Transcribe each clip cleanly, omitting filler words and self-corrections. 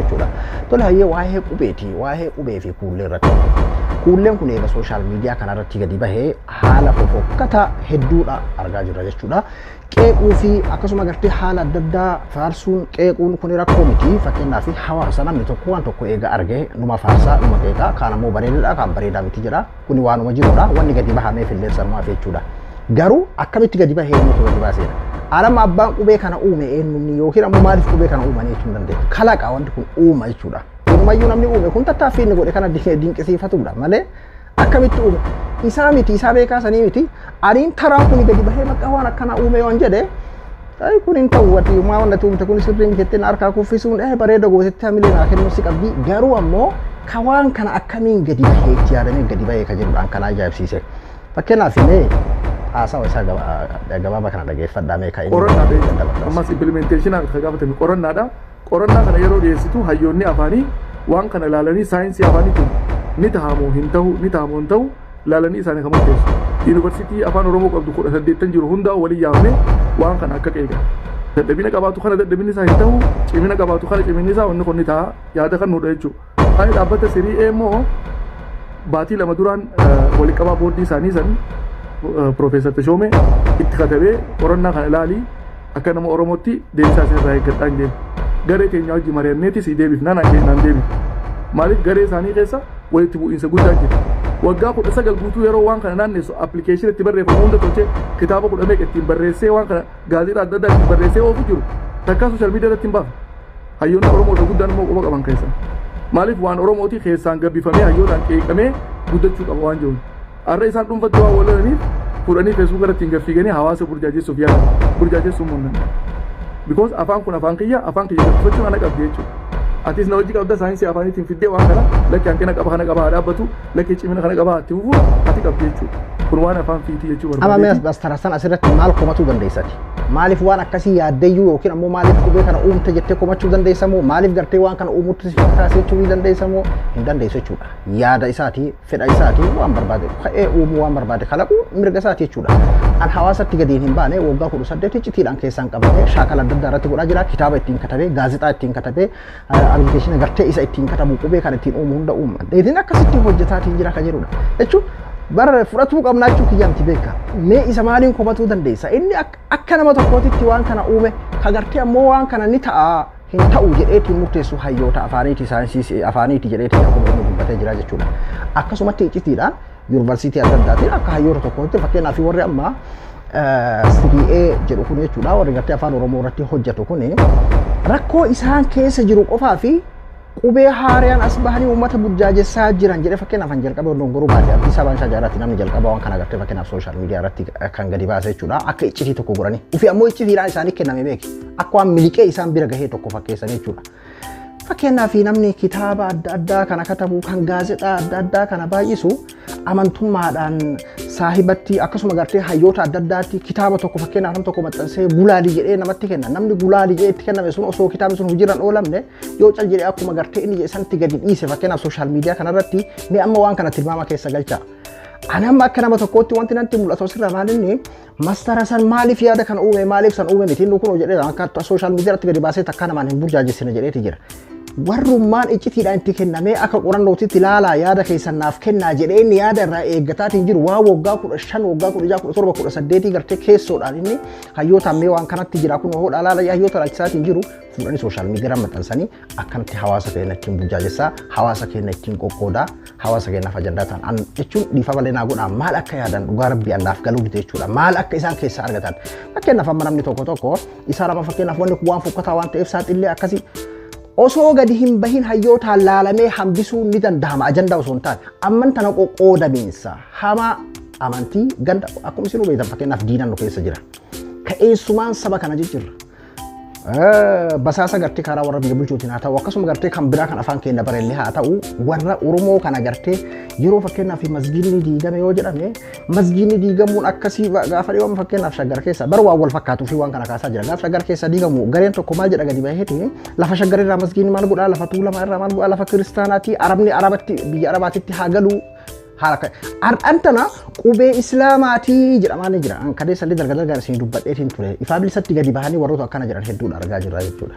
jechuudha. Tole hayyee waa'ee qubeeti waa'ee qubee fi kuullee irratti kuulleen kun eega sooshaal miidiyaa kanarratti gadi bahee haala fofokkata hedduudha argaa jirra jechuudha. Qeequu fi akkasuma gartee haala adda addaa faarsuun qeequun kun rakkoo miti. Fakkeenyaaf hawaasa namni tokko waan tokko eega argee numa faarsaa numa qeeqaa kaan ammoo bareedaadha kaan bareedaa miti jedha. Kuni waanuma jirudha wanni gadi bahamee fillee sarmaaf jechuudha. Garuu akkamitti gadi bahee eenyutu gadi baaseedha. Alama abbaan qubee kana uume eenyuun yookiin ammoo maaliif qubee kana uumanii jechuun dandeettu. Kalaqa wanti kun uuma jechuudha. Walumayyuu namni uume kun tattaaffii inni godhe kana dinqisiifatudha malee akkamitti uume isaa miti isaa beekaa sanii miti. Ariin taraan kun gadi bahee bakka waan akkana uume yoon jedhe ay kun hin ta'u wati maa wannati uumte kun sirrii miti jettee harkaa kuffisuun bareeda gootetti hamilee naa kennuu si qabdi. Garuu ammoo ka waan kana akkamiin gadi bahee itti yaadamee gadi bahee ka jedhudhaan kana ajaa'ibsiise. Fakkeenyaaf illee haasawa isaa gabaabaa kana dhageeffadhaa mee ka'e. Qorannaadha ammas implementation akka gaafatame qorannaadha. Qorannaa kana yeroo dhiyeessitu hayyoonni afaanii waan kana ilaalanii saayinsii afaaniitiin ni tahamoo hin ta'u ni tahamoo hin ta'u ilaalanii isaanii kan murteessu. Yuunivarsiitii afaan Oromoo qabdu 18 jiru hundaa walii yaamne waan kana akka qeeqa. Dadhabina qabaatu kana dadhabinni isaa hin ta'u cimina qabaatu kana ciminni isaa wanni kun ni ta'a yaada kan nuudha jechuudha. Ani dhaabbata sirii immoo baatii lama duraan walii qabaa booddii isaanii san Profeesar Tashoomee itti katabee qorannaa kana ilaalii akka nama Oromootti deebisaa sirraa eeggadhaan jenna. Garee keenya wajji mari'anneetis deebifnaan naan deebif. Maaliif garee isaanii keessa walitti bu'iinsa guddaa jira. Waggaa 19 guutuu yeroo waan kana naannessu appilikeeshinii itti barreeffamu hunda tolchee kitaaba 10 ittiin barreessee waan kana gaazexaa adda addaa ittiin barreessee oofu jiru. Takkaa sooshaal miidiyaa irratti hin baafa. Hayyoonni Oromoo guddaan immoo quba qaban keessa. Maaliif waan Oromooti keessaan gabbifamee hayyootaan qeeqamee guddachuu qaba waan jiruuf. Har'a isaan dhuunfatti waan waliraniif fudhanii feesbuuk irratti hin gaffiiganii hawaasa burjaajessuuf yaala. Burjaajessuu mun danda'a. Because afaan kun afaan kiyya gabbifachuun ana qabdi jechuudha. Atis na wajji qabda saayinsii afaaniitiin fiddee waan kana lakki hanqina qaba kana qaba dhaabbatu lakki cimina kana qaba itti fufu ati qabdi jechuudha. Kun waan afaan fiitii jechuu barbaada. Amma mees tarasan asirratti maal komachuu dandeessati? Maaliif waan akkasii yaaddeeyyuu yookiin ammoo maaliif qubee kana uumte jettee komachuu dandeessamoo maaliif gartee waan kana uumutti si fakkaasechuu ni dandeessamoo hin dandeessu jechuudha. Yaada isaatii fedha isaatii waan barbaade ka'ee uumuu waan barbaade kalaquu mirga isaatii jechuudha. An hawaasatti gadiin hin baane waggaa 18 citiidhaan keessaan qabamee shaakala adda addaa irratti godhaa jira. Kitaaba ittiin katabee gaazexaa ittiin katabee appilikeeshina gartee isa ittiin katabu qubee kana ittiin uumuu hunda uuma. Deetiin akkasitti hojjetaatiin jira ka jedhudha. Jechuun bara fudhatuu qabnaa jechuu kiyyaamti beeka. Mee isa maaliin komatuu dandeessa? Inni akka nama tokkootitti waan kana uume ka gartee ammoo waan kana ni ta'a hin ta'u jedheetiin murteessu hayyoota afaaniiti saayinsii afaaniiti jedheetiin akkuma inni dubbatee jira jechuudha. Akkasumatti iccitiidhaan yuunivarsiitii adda addaatiin akka hayyoota tokkootti fakkeenyaaf warri amma CDA jedhu kun jechuudha warri gartee afaan Oromoo irratti hojjetu kun rakkoo isaan keessa jiru qofaa fi qubee haariyaan as bahanii uummata burjaajessaa jiran jedhee fakkeenyaaf kan jalqabe dongoruu baadiyyaa Addis Ababaan shajaaraatti namni jalqaba waan kana gartee fakkeenyaaf sooshaal miidiyaa irratti kan gadi baase jechuudha akka iccitii tokko godhanii ufi ammoo iccitiidhaan isaanii kenname beeki akka waan miliqee isaan bira gahee tokko fakkeessanii jechuudha. Fakkeenyaaf namni kitaaba adda addaa kana katabu kan gaazexaa adda addaa kana baay'isu amantummaadhaan saahibatti akkasuma gartee hayyoota adda addaatti kitaaba tokko fakkeenyaaf nam tokko maxxansee gulaalii jedhee namatti kenna. Namni gulaalii jedhee itti kenname sun osoo kitaabni sun hojiirra oolamne yoo cal jedhee akkuma gartee inni jedhe sanatti gadi dhiise fakkeenyaaf sooshaal miidiyaa kanarratti mee amma waan kana tilmaama keessa galcha. Ani amma akka nama tokkootti wanti natti mul'atu sirra maalinni mastara san maaliif yaada kan uume maaliif san uume miti kun jedhee akka sooshaal miidiyaa irratti gadi baasee takka namaan hin burjaajessine jedheeti jira. Warrummaan iccitiidhaan itti kennamee akka qorannootitti ilaalaa yaada keessan naaf kennaa jedhee inni yaada irraa eeggataatiin jiru waa waggaa 15 waggaa 16 17 18 gartee keessoodhaan inni hayyootaan mee waan kanatti jira kun hoo dhalaala hayyoota raajisaatiin jiru fuudhanii sooshaal miidiyaa maxxansanii akkanatti hawaasa keenya ittiin burjaajessaa hawaasa keenya ittiin qoqqoodaa hawaasa keenyaaf ajandaa ta'an jechuun dhiifa malee naa godhaa maal akka yaadan dhugaa rabbii annaaf galuu dite jechuudha maal akka isaan keessaa argatan fakkeenyaaf amma namni tokko isaa lama fakkeenyaaf wanni waan fokkataa waan ta'eef saaxillee akkasii osoo gadi hin bahin hayyootaan laalamee hambisuu ni danda'ama ajandaa osoo hin taane amman tana qoqqoodamiinsa hama amantii ganda akkuma isin hubetan fakkeenyaaf diinan nu keessa jira ka'eessumaan saba kana jijjiirra. Basaasa gartee karaa warra biyya bulchuutiin haa ta'u akkasuma gartee kan biraa kan afaan keenya barellee haa ta'u warra Oromoo kana gartee yeroo fakkeenyaaf masgiidni diigame yoo jedhame masgiidni diigamuun akkasii gaafa dhiyooma fakkeenyaaf shaggar keessa bar waan wal fakkaatuu fi waan kana kaasaa jira gaafa shaggar keessa diigamu gareen tokko maal jedha gadi baheeti lafa shaggar irraa masgiidni maal godhaa lafa tuulamaa irraa maal godhaa lafa kiristaanaati arabni arabatti biyya arabaatitti haa galuu haraka antana qubee islaamaatii jedhamaa jira an kadeessa illee dargaggoo isin dubbadheetiin ture ifaa bilisatti gadi bahanii warroota akkana jiran hedduudha argaa jirra jechuudha.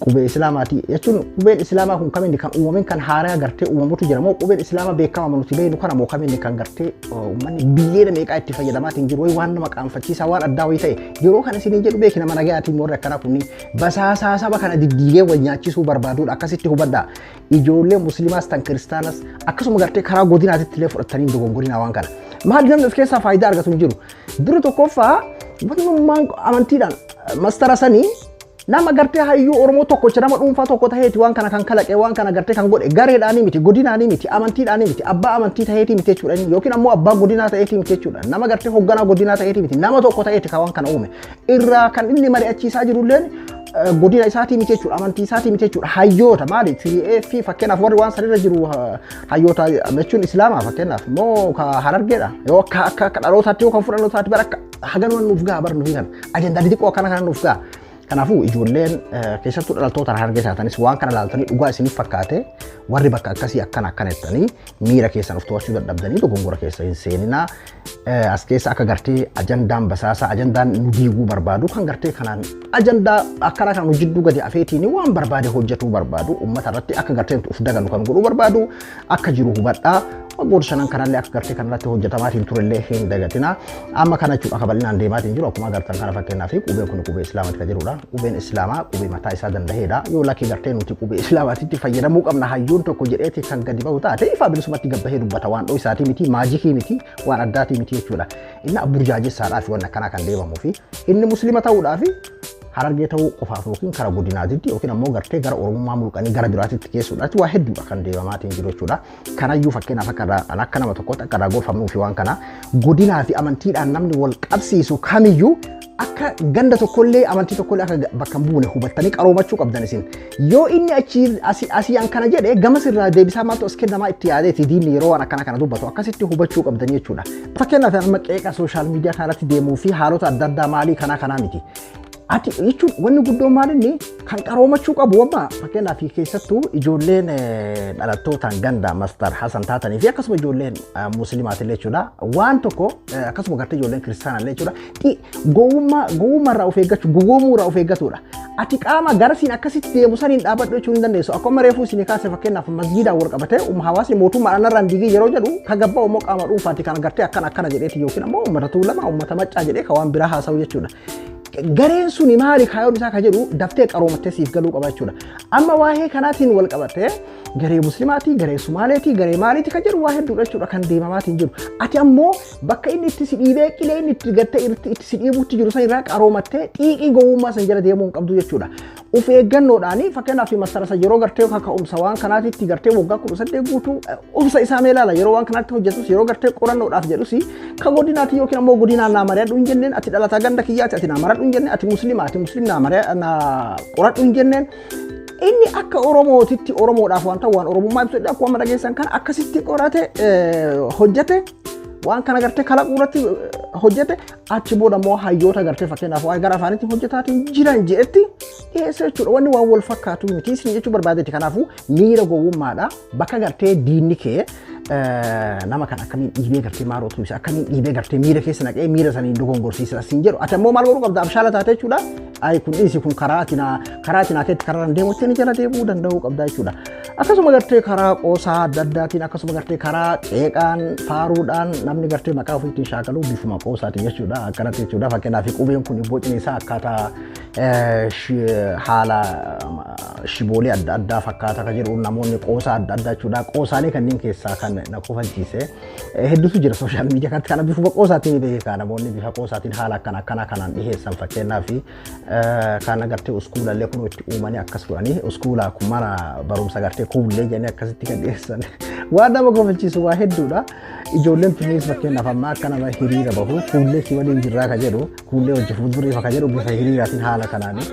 qubee islaamaati jechuun qubeen islaamaa kun kamiin kan uumamin kan haaraa gartee uumamutu jira moo qubeen islaamaa beekama nuti beeknu kana moo kamiin kan gartee uummanni biyyeena meeqaa itti fayyadamaatiin jiru way waan nama qaanfachiisaa waan addaa way ta'e yeroo kana isin jedhu beekina mana gaatiin warra akkana kunni basaasaa saba kana diddiigee wal nyaachisuu barbaaduudha akkasitti hubaddaa ijoollee musliimaas tan kiristaanas akkasuma gartee karaa godinaatitti illee fudhatanii dogongorinaa waan kana maal namni of keessaa faayidaa argatu hin jiru dura tokkoffaa wannummaan amantiidhaan mastara sanii nama gartee hayyuu oromoo tokko nama dhuunfaa tokko taheeti waan kana kan kalaqe waan kana gartee kan godhe gareedhaanii miti godinaanii miti amantiidhaanii miti abbaa amantii taheeti miti jechuudha yookiin ammoo abbaa godinaa taheeti miti jechuudha nama gartee hoogganaa godinaa taheeti miti nama tokko taheeti kan waan kana uume irraa kan inni mari'achiisaa jirulleen godina isaatii miti jechuudha amantii isaatii miti jechuudha hayyoota maali fi fakkeenyaaf warri waan sanirra jiru hayyoota jechuun islaamaa fakkeenyaaf moo ka harargeedha yoo akka dhalootaatti yoo kan fudhannootaatti bara haganuma nuuf ga'a bara nuuf kan ajandaa xixiqqoo akkana kana nuuf ga'a. Kanaafuu ijoolleen keessattuu dhalattoota harargee taatanis waan kana ilaaltanii dhugaa isiniif fakkaate warri bakka akkasii akkana jettanii miira keessan of to'achuu dadhabdanii dogongora keessa hin seeninaa as keessa akka gartee ajandaan basaasaa ajandaan nu diiguu barbaadu kan gartee kanaan ajandaa akkana kan nu jidduu gadi afeetiin waan barbaade hojjetuu barbaadu uummata irratti akka gartee uf dagannu kan godhuu barbaadu akka jiru hubadhaa waggoota shanan kanallee akka gartee kanarratti hojjetamaatiin turellee hin dagatina amma kana jechuudha akka bal'inaan deemaatiin jiru akkuma agartan kana fakkeenyaaf qubeen kun qubee islaamaati kan jirudha qubeen islaamaa qubee mataa isaa danda'eedha yoo lakkii gartee nuti qubee islaamaatitti fayyadamuu qabna hayyuun tokko jedheeti kan gadi ba'u taate ifaa bilisumatti gabbahee dubbata waan dhoo isaatii miti maajikii miti waan addaatii miti jechuudha inni burjaajessadhaaf waan akkanaa kan deemamuu fi inni muslima ta'uudhaaf harargee ta'uu qofaaf yookiin kara godinaatitti yookiin ammoo gartee gara oromummaa mulqanii gara biraatitti geessuudhaatti waa hedduudha kan deemamaatiin jiru jechuudha. Kanayyuu fakkeenyaaf akka nama tokkotti akka irraa gorfamnuu fi waan kana godinaa fi amantiidhaan namni wal qabsiisu kamiyyuu akka ganda tokkollee amantii tokkollee akka bakka hin buune hubattanii qaroomachuu qabdan isin. Yoo inni asii kana jedhe gamas irraa deebisaa maaltu as kennamaa itti yaadeeti diinni yeroo waan akkana kana dubbatu akkasitti hubachuu qabdanii jechuudha. Fakkeenyaaf amma qeeqa sooshaal miidiyaa kanarratti deemuu fi haalota adda addaa maalii kanaa miti. Ati jechuun wanni guddoon maalinni kan qaroomachuu qabu wamma fakkeenyaaf keessattuu ijoolleen dhalattootaan ganda mastar hasan taatanii fi akkasuma ijoolleen musliimaatillee jechuudha waan tokko akkasuma gartee ijoolleen kiristaanallee jechuudha gowwummaa irraa of eeggachuu gowwoomuu irraa of eeggatuudha. Ati qaama garasiin akkasitti deemu saniin dhaabadhu jechuun hin dandeessu akkuma reefuu isin kaase fakkeenyaaf masgiidaan wal qabatee hawaasni mootummaadhaan irraan digii yeroo jedhu ka gabbaa immoo qaama dhuunfaatti kan gartee akkana jedheeti yookiin ammoo uummata tuulamaa uummata maccaa jedhee ka waan biraa haasa'u jechuudha. Gareen suni maali kaayoon isaa ka jedhu daftee qaroomattee siif galuu qaba jechuudha. Amma waa'ee kanaatiin wal qabatee garee musliimaatii, garee sumaaleetii, garee maaliitii ka jedhu waa hedduudha jechuudha kan deemamaatiin jiru. Ati ammoo bakka inni itti si dhiibee qilee inni itti gartee itti si dhiibuutti jiru san irraa qaroomattee xiiqii gowwummaa san jala deemuu hin qabdu jechuudha. Uf eeggannoodhaanii fakkeenyaaf masarasa yeroo gartee kaka'umsa waan kanaatitti gartee waggaa 18 guutuu obsa isaa mee ilaala yeroo waan kanaatti hojjetus yeroo gartee qorannoodhaaf jedhus ka godinaati yookiin ammoo godinaan naa mari'adhu hin jenneen ati dhalataa ganda kiyyaati ati naa mari'adhu hin jenneen ati musliima naa qoradhu hin jenneen inni akka oromootitti oromoodhaaf waan ta'u waan oromummaa ibsu akkuma dhageessan kan akkasitti qorate hojjete waan kana gartee kalaquu irratti hojjete achi booda immoo hayyoota gartee fakkeenyaaf waa gara afaanitti hojjetaatiin jiran jedhetti dhiyeessa jechuudha wanni waan wal fakkaatu miti isin jechuu barbaadetti kanaafuu miira gowwummaadha bakka gartee diinni kee nama kan akkamiin dhiibee gartee maarootu isa akkamiin dhiibee gartee miira keessa naqee miira saniin dogongorsiisa siin jedhu ati ammoo maal godhuu qabda abshaala taate jechuudha ay kun dhiisi kun karaa tinaa keetti karaan deemutti ni jala deemuu danda'uu qabda jechuudha akkasuma gartee karaa qoosaa adda addaatiin akkasuma gartee karaa qeeqaan faaruudhaan namni gartee maqaa ofiitiin shaakaluu bifuma qoosaatiin jechuudha akkanatti jechuudha fakkeenyaaf qubeen kun bocni isaa akkaataa haala shiboolee adda addaa fakkaata ka jedhu namoonni qoosaa adda addaa jechuudha qoosaalee kanneen keessaa kan na kofalchiise hedduutu jira sooshaal miidiyaa kanatti kana bifuma qoosaatiin beekaa namoonni bifa qoosaatiin haala akkana kanaan dhiheessan fakkeenyaaf kan agartee uskuulallee kun itti uumanii akkas godhanii uskuulaa kun mana barumsa agartee kuullee jedhanii akkasitti kan dhiheessan waan nama kofalchiisu waa hedduudha ijoolleen tunis fakkeenyaaf amma akka nama hiriira bahu kuullee si waliin jirraa ka jedhu kuullee hojii fuuldurii ka jedhu bifa hiriiraatiin haala kanaanii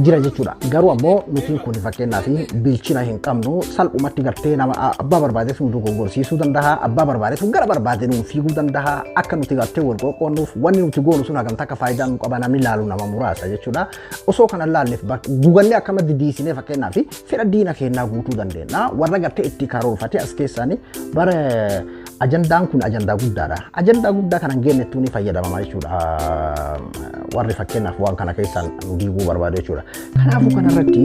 jira jechuudha garuu ammoo nuti kun fakkeenyaaf bilchina hin qabnu salphumatti gartee nama abbaa barbaadeef nu dogongorsiisuu danda'a abbaa barbaadeef gara barbaade nu fiiguu danda'a akka nuti gartee wal qoqqoonnuuf wanni nuti goonu sun hagam takka faayidaa nu qaba namni laalu nama muraasa jechuudha osoo kana laalleef gugannee akkama didiisinee fakkeenyaaf fedha diina keenyaa guutuu dandeenya warra gartee itti karoorfatee as keessaanii bara ajandaan kun ajandaa guddaadha ajandaa guddaa kanan geenyettuu ni fayyadamama jechuudha warri fakkeenyaaf waan kana keessaan nu diiguu barbaadu jechuudha kanaafuu kanarratti